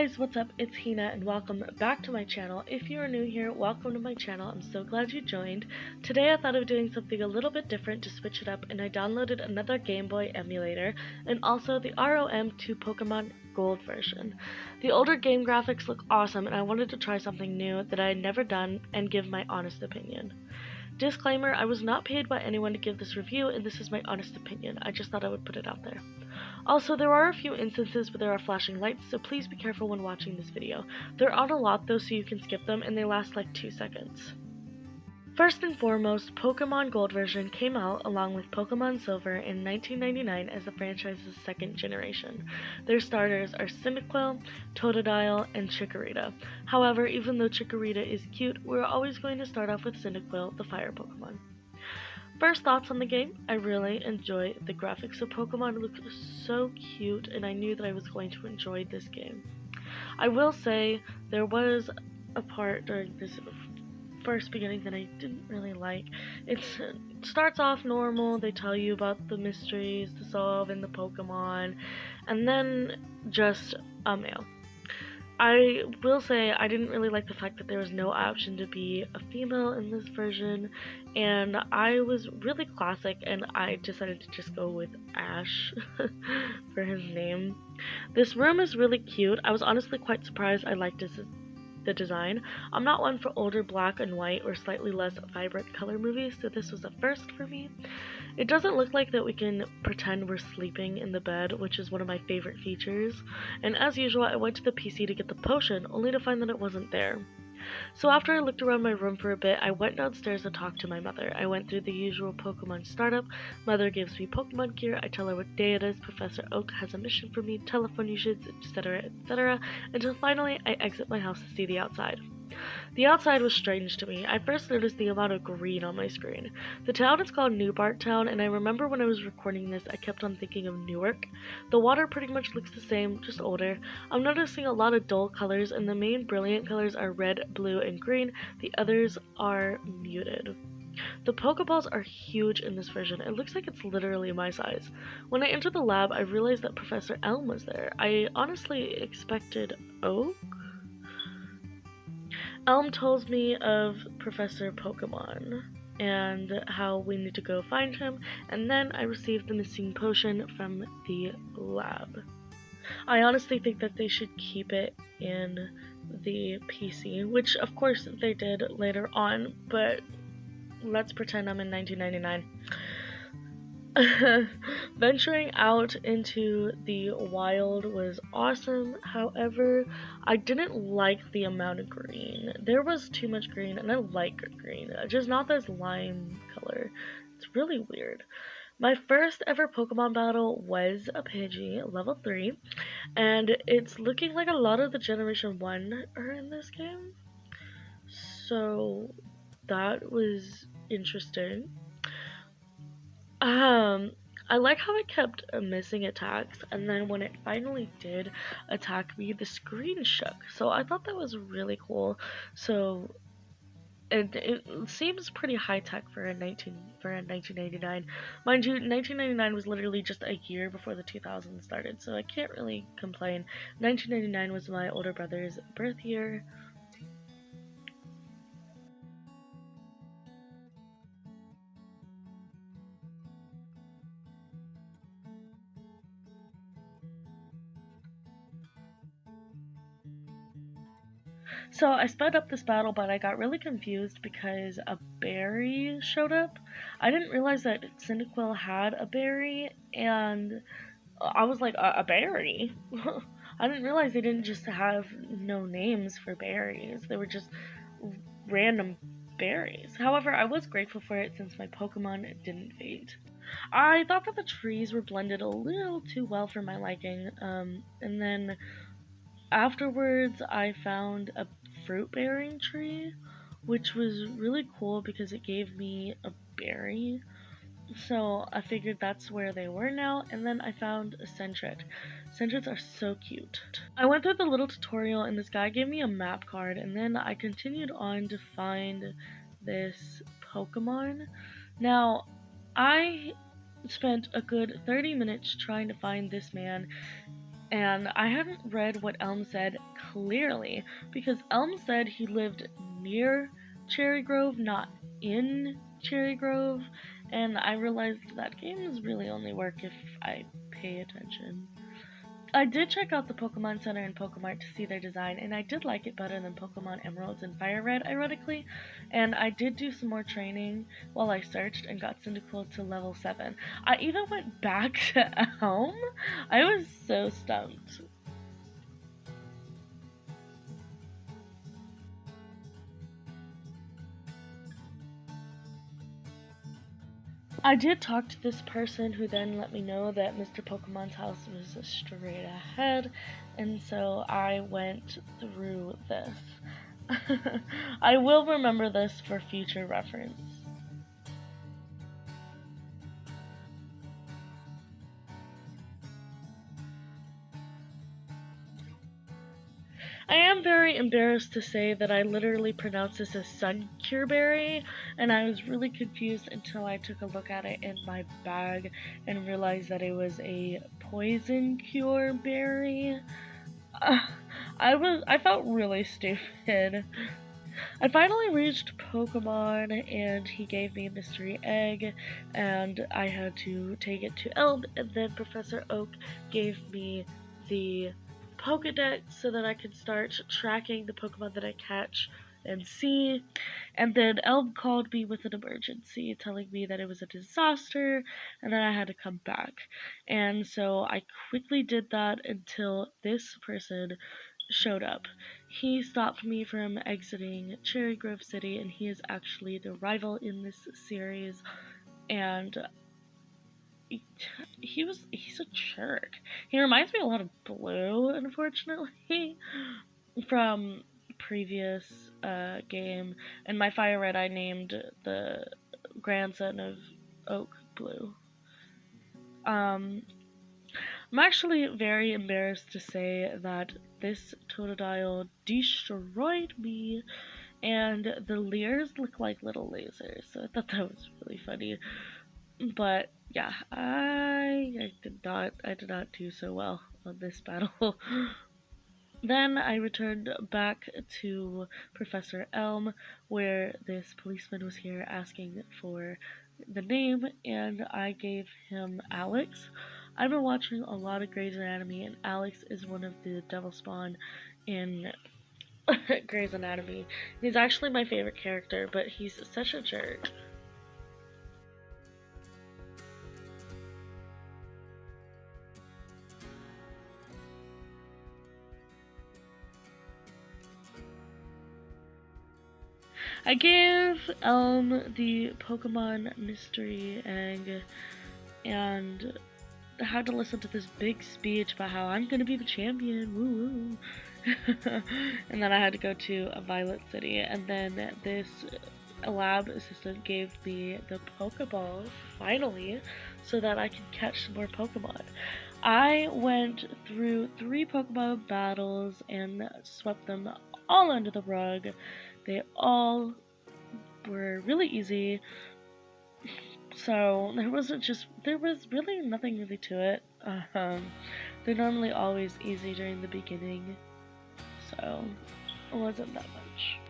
guys, what's up? It's Hina and welcome back to my channel. If you are new here, welcome to my channel. I'm so glad you joined. Today I thought of doing something a little bit different to switch it up, and I downloaded another Game Boy emulator and also the ROM2 Pokemon Gold version. The older game graphics look awesome and I wanted to try something new that I had never done and give my honest opinion. Disclaimer, I was not paid by anyone to give this review and this is my honest opinion. I just thought I would put it out there. Also, there are a few instances where there are flashing lights, so please be careful when watching this video. There aren't a lot though, so you can skip them, and they last like 2 seconds. First and foremost, Pokemon Gold version came out along with Pokemon Silver in 1999 as the franchise's second generation. Their starters are Cyndaquil, Totodile, and Chikorita. However, even though Chikorita is cute, we're always going to start off with Cyndaquil, the fire Pokemon. First thoughts on the game, I really enjoy the graphics of Pokemon. It looks so cute and I knew that I was going to enjoy this game. I will say there was a part during this first beginning that I didn't really like. It starts off normal, they tell you about the mysteries to solve in the Pokemon, and then just a male. I will say I didn't really like the fact that there was no option to be a female in this version, and I was really classic and I decided to just go with Ash for his name. This room is really cute. I was honestly quite surprised I liked the design. I'm not one for older black and white or slightly less vibrant color movies, so this was a first for me. It doesn't look like that we can pretend we're sleeping in the bed, which is one of my favorite features, and as usual I went to the PC to get the potion, only to find that it wasn't there. So after I looked around my room for a bit, I went downstairs to talk to my mother. I went through the usual Pokemon startup. Mother gives me Pokemon gear, I tell her what day it is, Professor Oak has a mission for me, telephone usage, etc, until finally I exit my house to see the outside. The outside was strange to me. I first noticed the amount of green on my screen. The town is called New Bart Town, and I remember when I was recording this, I kept on thinking of Newark. The water pretty much looks the same, just older. I'm noticing a lot of dull colors, and the main brilliant colors are red, blue, and green. The others are muted. The Pokeballs are huge in this version. It looks like it's literally my size. When I entered the lab, I realized that Professor Elm was there. I honestly expected Oak? Elm tells me of Professor Pokemon and how we need to go find him, and then I received the missing potion from the lab. I honestly think that they should keep it in the PC, which of course they did later on, but let's pretend I'm in 1999. Venturing out into the wild was awesome. However, I didn't like the amount of green. There was too much green, and I like green, just not this lime color. It's really weird. My first ever Pokemon battle was a Pidgey, level 3, and it's looking like a lot of the Generation 1 are in this game. So that was interesting. I like how it kept missing attacks, and then when it finally did attack me, the screen shook. So I thought that was really cool. So it seems pretty high tech for a 1999. Mind you, 1999 was literally just a year before the 2000s started, so I can't really complain. 1999 was my older brother's birth year. So I sped up this battle, but I got really confused because a berry showed up. I didn't realize that Cyndaquil had a berry, and I was like, a berry? I didn't realize they didn't just have no names for berries. They were just random berries. However, I was grateful for it since my Pokemon didn't fade. I thought that the trees were blended a little too well for my liking, and then afterwards I found a fruit bearing tree, which was really cool because it gave me a berry. So I figured that's where they were now, and then I found a Sentret. Sentrets are so cute. I went through the little tutorial and this guy gave me a map card, and then I continued on to find this Pokemon. Now, I spent a good 30 minutes trying to find this man, and I hadn't read what Elm said clearly, because Elm said he lived near Cherry Grove, not in Cherry Grove, and I realized that games really only work if I pay attention. I did check out the Pokemon Center in Pokemart to see their design, and I did like it better than Pokemon Emeralds and Fire Red, ironically. And I did do some more training while I searched and got Cyndaquil to level 7. I even went back to Elm. I was so stumped. I did talk to this person who then let me know that Mr. Pokemon's house was straight ahead, and so I went through this. I will remember this for future reference. I am very embarrassed to say that I literally pronounced this as Suncureberry, and I was really confused until I took a look at it in my bag and realized that it was a poison cure berry. I felt really stupid. I finally reached Pokemon, and he gave me a mystery egg, and I had to take it to Elm, and then Professor Oak gave me the Pokedex so that I could start tracking the Pokemon that I catch and see. And then Elm called me with an emergency, telling me that it was a disaster and that I had to come back. And so I quickly did that until this person showed up. He stopped me from exiting Cherry Grove City, and he is actually the rival in this series. And he's a jerk. He reminds me a lot of Blue, unfortunately, from previous game. And my Fire Red, I named the grandson of Oak Blue. I'm actually very embarrassed to say that this Totodile destroyed me, and the Leers look like little lasers, so I thought that was really funny. But yeah, I did not do so well on this battle. Then I returned back to Professor Elm, where this policeman was here asking for the name, and I gave him Alex. I've been watching a lot of Grey's Anatomy, and Alex is one of the Devil Spawn in Grey's Anatomy. He's actually my favorite character, but he's such a jerk. I gave Elm the Pokemon Mystery Egg and had to listen to this big speech about how I'm gonna be the champion, woo woo. And then I had to go to a Violet City, and then this lab assistant gave me the Pokeballs, finally, so that I could catch some more Pokemon. I went through 3 Pokemon battles and swept them all under the rug. They all were really easy, so there was really nothing really to it. They're normally always easy during the beginning, so it wasn't that much.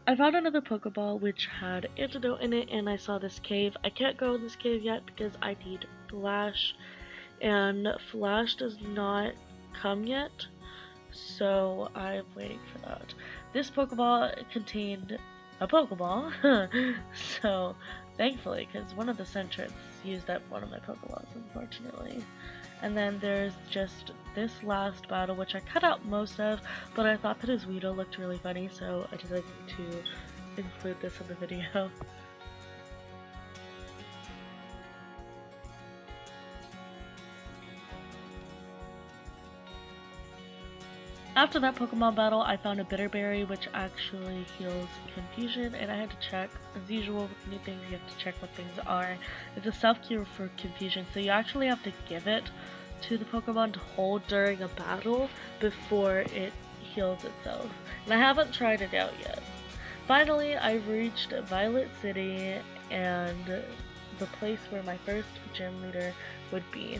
I found another Pokeball which had antidote in it, and I saw this cave. I can't go in this cave yet because I need Flash, and Flash does not come yet, so I'm waiting for that. This Pokeball contained a Pokeball, so thankfully, because one of the Sentrets used up one of my Pokeballs, unfortunately. And then there's just this last battle, which I cut out most of, but I thought that his Weedle looked really funny, so I decided to include this in the video. After that Pokemon battle, I found a Bitterberry, which actually heals confusion, and I had to check. As usual with new things, you have to check what things are. It's a self-cure for confusion, so you actually have to give it to the Pokemon to hold during a battle before it heals itself. And I haven't tried it out yet. Finally, I reached Violet City, and the place where my first gym leader would be.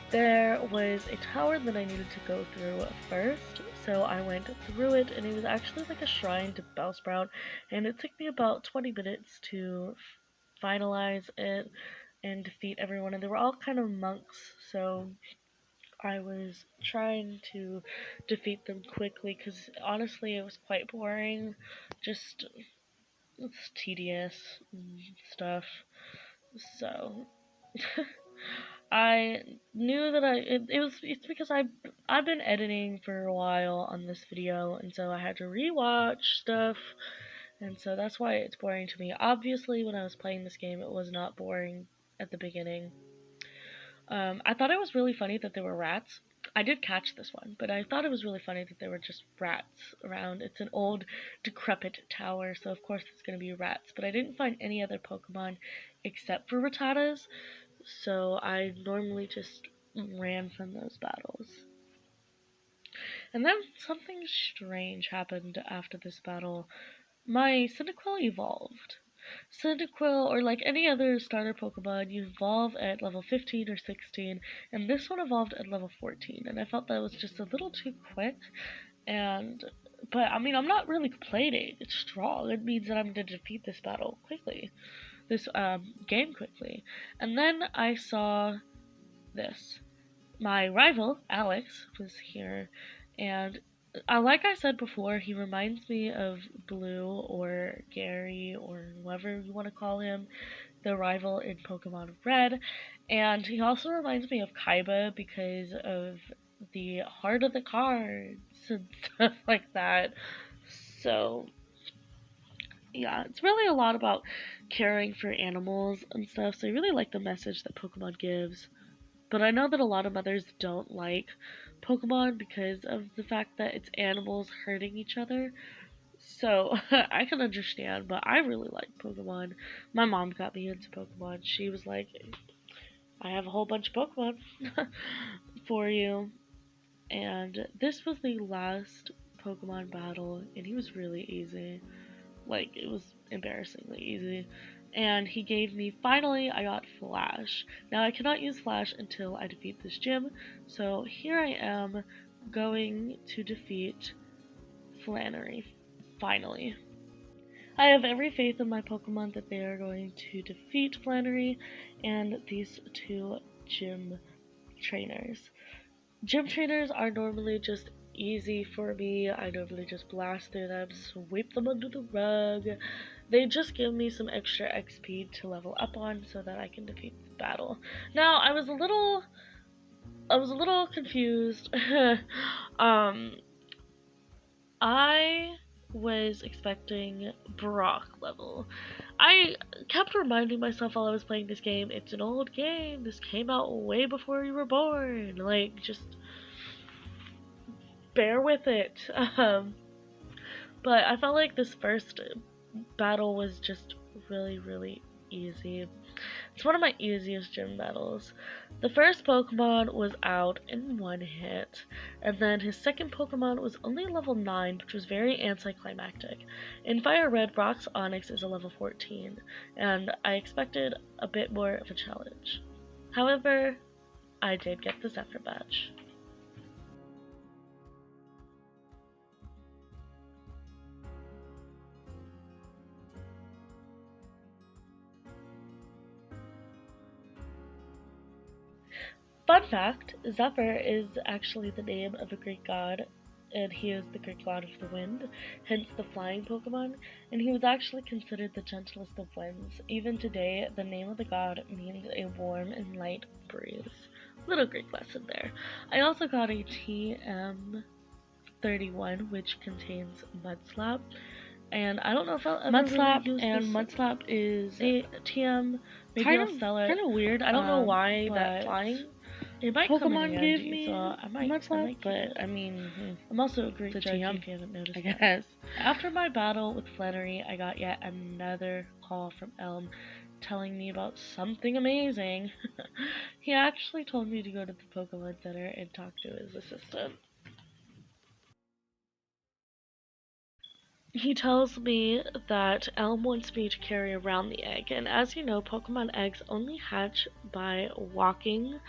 There was a tower that I needed to go through first, so I went through it, and it was actually like a shrine to Bellsprout, and it took me about 20 minutes to finalize it and defeat everyone, and they were all kind of monks, so I was trying to defeat them quickly, because honestly it was quite boring, just it's tedious and stuff, so I knew that it's because I've been editing for a while on this video, and so I had to rewatch stuff, and so that's why it's boring to me. Obviously, when I was playing this game, it was not boring at the beginning. I thought it was really funny that there were rats. I did catch this one, but I thought it was really funny that there were just rats around. It's an old, decrepit tower, so of course it's going to be rats. But I didn't find any other Pokemon except for Rattatas, so I normally just ran from those battles. And then something strange happened after this battle. My Cyndaquil evolved. Cyndaquil, or like any other starter Pokemon, you evolve at level 15 or 16, and this one evolved at level 14, and I felt that was just a little too quick, but I mean, I'm not really complaining, it's strong, it means that I'm going to defeat this battle quickly, this game quickly, and then I saw this. My rival, Alex, was here, and like I said before, he reminds me of Blue or Gary or whoever you want to call him, the rival in Pokemon Red, and he also reminds me of Kaiba because of the heart of the cards and stuff like that. So, yeah, it's really a lot about caring for animals and stuff, so I really like the message that Pokemon gives. But I know that a lot of mothers don't like Pokemon because of the fact that it's animals hurting each other. So I can understand, but I really like Pokemon. My mom got me into Pokemon. She was like, I have a whole bunch of Pokemon for you. And this was the last Pokemon battle, and he was really easy. Like, it was embarrassingly easy. And he gave me, finally, I got Flash. Now, I cannot use Flash until I defeat this gym, so here I am going to defeat Flannery, finally. I have every faith in my Pokemon that they are going to defeat Flannery and these two gym trainers. Gym trainers are normally just easy for me. I normally just blast through them, sweep them under the rug. They just give me some extra XP to level up on so that I can defeat the battle. Now, I was a little confused. I was expecting Brock level. I kept reminding myself while I was playing this game, it's an old game. This came out way before you were born. Like, just bear with it. But I felt like this first battle was just really, really easy. It's one of my easiest gym battles. The first Pokemon was out in one hit, and then his second Pokemon was only level 9, which was very anticlimactic. In Fire Red, Brock's Onix is a level 14, and I expected a bit more of a challenge. However, I did get the Zephyr badge. Fun fact, Zephyr is actually the name of a Greek god, and he is the Greek god of the wind, hence the flying Pokemon, and he was actually considered the gentlest of winds. Even today, the name of the god means a warm and light breeze. Little Greek lesson there. I also got a TM31, which contains Mudslap, and I don't know if I'll ever Mudslap really use this. Mudslap is a TM. Maybe I'll sell it. Kind of weird. I don't know why that flying. It might Pokemon gave me so I might, but I mean, I'm also a Greek judge if you haven't noticed. I guess. After my battle with Flannery, I got yet another call from Elm telling me about something amazing. He actually told me to go to the Pokemon Center and talk to his assistant. he tells me that Elm wants me to carry around the egg, and as you know, Pokemon eggs only hatch by walking.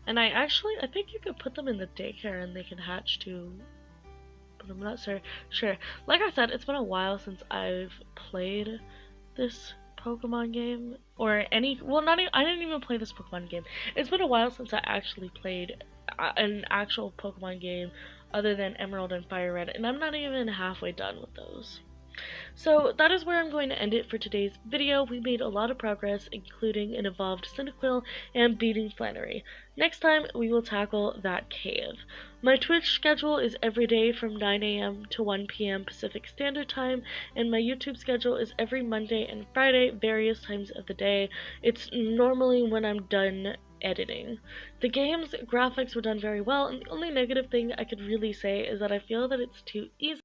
And I think you could put them in the daycare and they can hatch too, but I'm not sure. Like I said, it's been a while since I've played this Pokemon game, or any, well, not even, I didn't even play this Pokemon game. It's been a while since I actually played an actual Pokemon game other than Emerald and Fire Red, and I'm not even halfway done with those. So that is where I'm going to end it for today's video. We made a lot of progress, including an evolved Cyndaquil and beating Flannery. Next time, we will tackle that cave. My Twitch schedule is every day from 9 a.m. to 1 p.m. Pacific Standard Time, and my YouTube schedule is every Monday and Friday, various times of the day. It's normally when I'm done editing. The game's graphics were done very well, and the only negative thing I could really say is that I feel that it's too easy